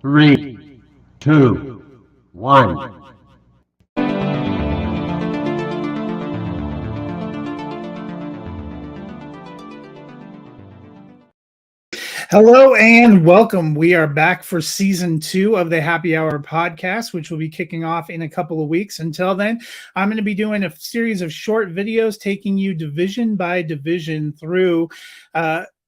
Three, two, one. Hello and welcome. We are back for season 2 of the Happy Hour podcast, which will be kicking off in a couple of weeks. Until then, I'm going to be doing a series of short videos taking you division by division through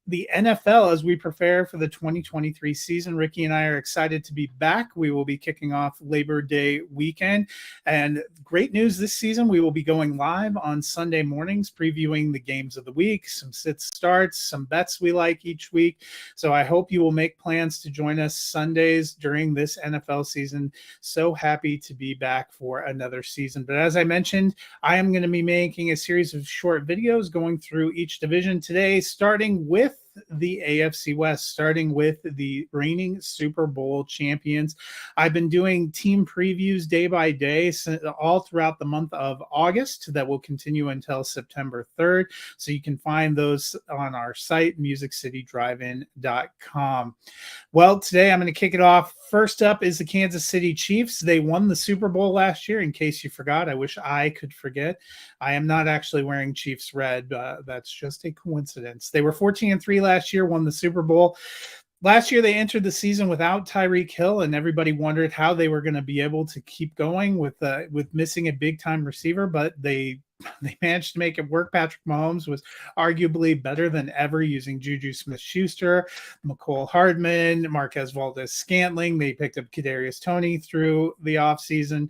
the NFL as we prepare for the 2023 season. Ricky and I are excited to be back. We will be kicking off Labor Day weekend. And great news this season, we will be going live on Sunday mornings, previewing the games of the week, some sits starts, some bets we like each week. So I hope you will make plans to join us Sundays during this NFL season. So happy to be back for another season. But as I mentioned, I am going to be making a series of short videos going through each division today, starting with the AFC West, starting with the reigning Super Bowl champions. I've been doing team previews day by day all throughout the month of August that will continue until September 3rd. So you can find those on our site, musiccitydrivein.com. Well, today I'm going to kick it off. First up is the Kansas City Chiefs. They won the Super Bowl last year. In case you forgot, I wish I could forget. I am not actually wearing Chiefs red. That's just a coincidence. They were 14-3 last year, won the Super Bowl. Last year, they entered the season without Tyreek Hill, and everybody wondered how they were going to be able to keep going with missing a big-time receiver, but they managed to make it work. Patrick Mahomes was arguably better than ever using Juju Smith-Schuster, McCole Hardman, Marquez Valdes-Scantling. They picked up Kadarius Toney through the offseason.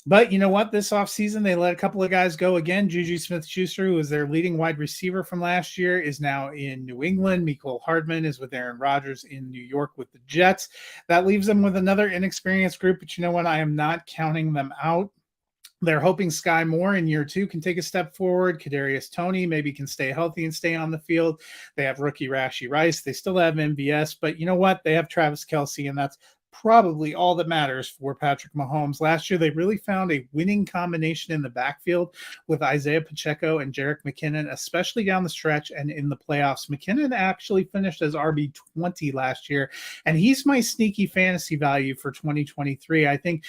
But you know what? This offseason, they let a couple of guys go again. Juju Smith-Schuster, who was their leading wide receiver from last year, is now in New England. McCole Hardman is with Aaron Rodgers in New York with the Jets. That leaves them with another inexperienced group, but you know what? I am not counting them out. They're hoping Sky Moore in year 2 can take a step forward. Kadarius Toney maybe can stay healthy and stay on the field. They have rookie Rashee Rice. They still have MVS, but you know what? They have Travis Kelce, and that's probably all that matters for Patrick Mahomes. Last year, they really found a winning combination in the backfield with Isaiah Pacheco and Jerick McKinnon, especially down the stretch and in the playoffs. McKinnon actually finished as RB20 last year, and he's my sneaky fantasy value for 2023. I think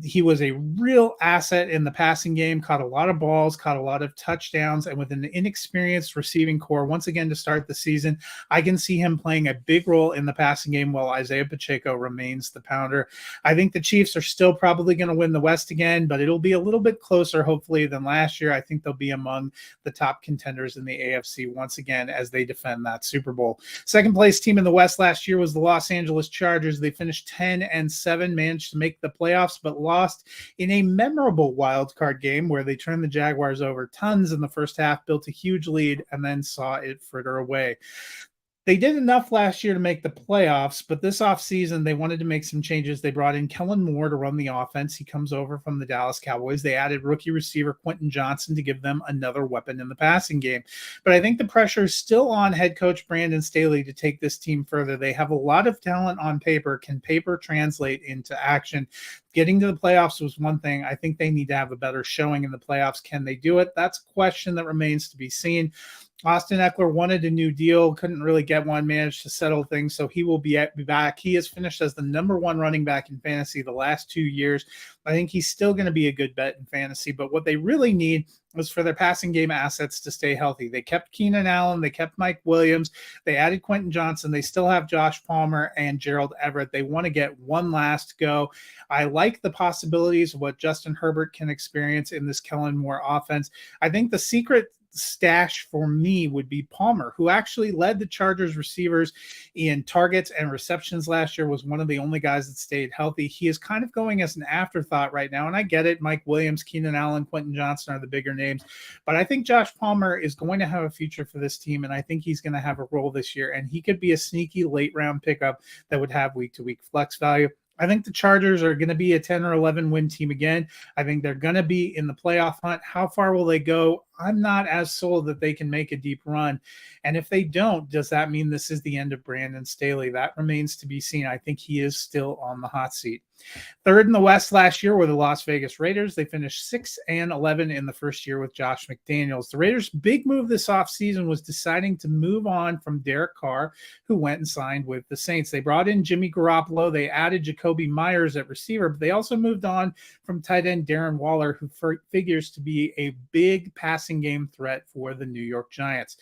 he was a real asset in the passing game, caught a lot of balls, caught a lot of touchdowns, and with an inexperienced receiving core, once again to start the season, I can see him playing a big role in the passing game while Isaiah Pacheco remains the pounder. I think the Chiefs are still probably going to win the West again, but it'll be a little bit closer, hopefully, than last year. I think they'll be among the top contenders in the AFC once again as they defend that Super Bowl. Second place team in the West last year was the Los Angeles Chargers. They finished 10-7, managed to make the playoffs, but lost in a memorable wild card game where they turned the Jaguars over tons in the first half, built a huge lead, and then saw it fritter away. They did enough last year to make the playoffs, but this offseason, they wanted to make some changes. They brought in Kellen Moore to run the offense. He comes over from the Dallas Cowboys. They added rookie receiver Quentin Johnson to give them another weapon in the passing game. But I think the pressure is still on head coach Brandon Staley to take this team further. They have a lot of talent on paper. Can paper translate into action? Getting to the playoffs was one thing. I think they need to have a better showing in the playoffs. Can they do it? That's a question that remains to be seen. Austin Eckler wanted a new deal, couldn't really get one, managed to settle things, so he will be back. He has finished as the number 1 running back in fantasy the last 2 years. I think he's still going to be a good bet in fantasy, but what they really need was for their passing game assets to stay healthy. They kept Keenan Allen, they kept Mike Williams, they added Quentin Johnson, they still have Josh Palmer and Gerald Everett. They want to get one last go. I like the possibilities of what Justin Herbert can experience in this Kellen Moore offense. I think the secret stash for me would be Palmer, who actually led the Chargers receivers in targets and receptions last year, was one of the only guys that stayed healthy. He is kind of going as an afterthought right now, and I get it. Mike Williams, Keenan Allen, Quentin Johnson are the bigger names, but I think Josh Palmer is going to have a future for this team, and I think he's going to have a role this year, and he could be a sneaky late round pickup that would have week-to-week flex value. I think the Chargers are going to be a 10 or 11 win team again. I think they're going to be in the playoff hunt. How far will they go? I'm not as sold that they can make a deep run. And if they don't, does that mean this is the end of Brandon Staley? That remains to be seen. I think he is still on the hot seat. Third in the West last year were the Las Vegas Raiders. They finished 6-11 in the first year with Josh McDaniels. The Raiders' big move this offseason was deciding to move on from Derek Carr, who went and signed with the Saints. They brought in Jimmy Garoppolo. They added Jacoby Myers at receiver, but they also moved on from tight end Darren Waller, who figures to be a big passing game threat for the New York Giants.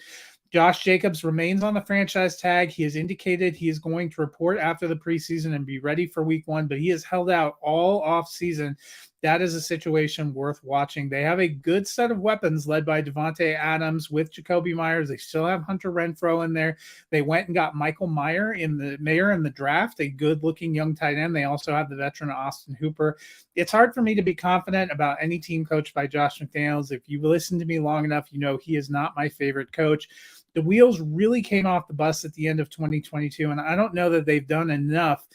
Josh Jacobs remains on the franchise tag. He has indicated he is going to report after the preseason and be ready for week 1, but he has held out all offseason. That is a situation worth watching. They have a good set of weapons led by Devontae Adams with Jacoby Myers. They still have Hunter Renfrow in there. They went and got Michael Mayer in the draft, a good-looking young tight end. They also have the veteran Austin Hooper. It's hard for me to be confident about any team coached by Josh McDaniels. If you've listened to me long enough, you know he is not my favorite coach. The wheels really came off the bus at the end of 2022, and I don't know that they've done enough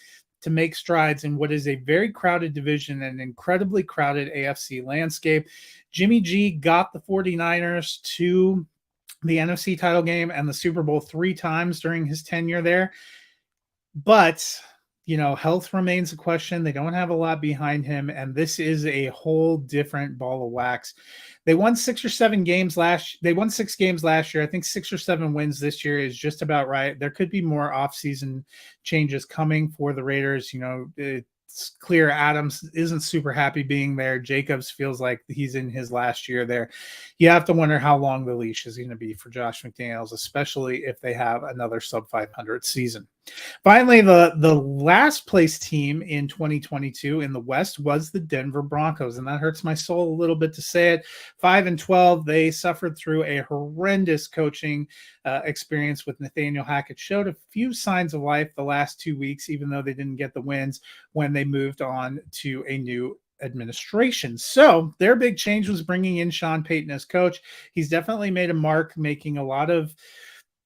to make strides in what is a very crowded division and incredibly crowded AFC landscape. Jimmy G got the 49ers to the NFC title game and the Super Bowl 3 times during his tenure there. But health remains a question. They don't have a lot behind him, and this is a whole different ball of wax. They won 6 games last year. I think 6 or 7 wins this year is just about right. There could be more offseason changes coming for the Raiders. It's clear Adams isn't super happy being there. Jacobs feels like he's in his last year there. You have to wonder how long the leash is going to be for Josh McDaniels, especially if they have another sub-500 season. Finally, the last place team in 2022 in the West was the Denver Broncos, and that hurts my soul a little bit to say it. 5-12, they suffered through a horrendous coaching experience with Nathaniel Hackett. Showed a few signs of life the last 2 weeks, even though they didn't get the wins when they moved on to a new administration. So their big change was bringing in Sean Payton as coach. He's definitely made a mark, making a lot of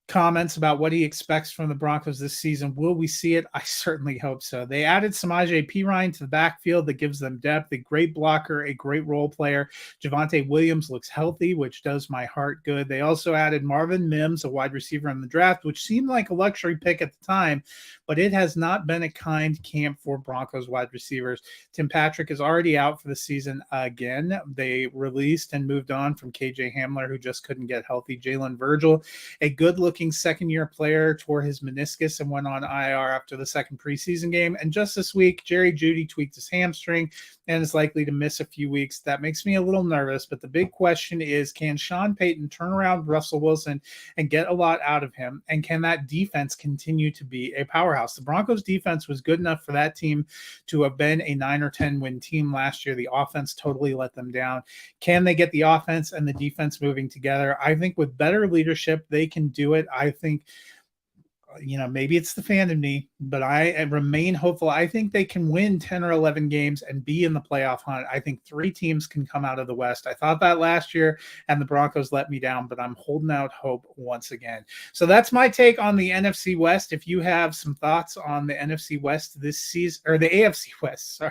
comments about what he expects from the Broncos this season. Will we see it? I certainly hope so. They added Samaje Perine to the backfield that gives them depth, a great blocker, a great role player. Javonte Williams looks healthy, which does my heart good. They also added Marvin Mims, a wide receiver in the draft, which seemed like a luxury pick at the time, but it has not been a kind camp for Broncos wide receivers. Tim Patrick is already out for the season again. They released and moved on from KJ Hamler, who just couldn't get healthy. Jalen Virgil, a good-looking second-year player, tore his meniscus and went on IR after the second preseason game. And just this week, Jerry Jeudy tweaked his hamstring and is likely to miss a few weeks. That makes me a little nervous, but the big question is, can Sean Payton turn around Russell Wilson and get a lot out of him? And can that defense continue to be a powerhouse? The Broncos defense was good enough for that team to have been a 9 or 10 win team last year. The offense totally let them down. Can they get the offense and the defense moving together? I think with better leadership, they can do it. I think, maybe it's the fan in me, but I remain hopeful. I think they can win 10 or 11 games and be in the playoff hunt. I think 3 teams can come out of the West. I thought that last year, and the Broncos let me down, but I'm holding out hope once again. So that's my take on the NFC West. If you have some thoughts on the NFC West this season, or the AFC West,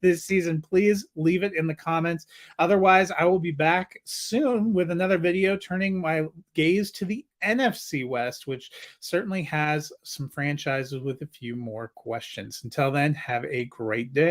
this season, please leave it in the comments. Otherwise, I will be back soon with another video turning my gaze to the NFC West, which certainly has some franchises with a few more questions. Until then, have a great day.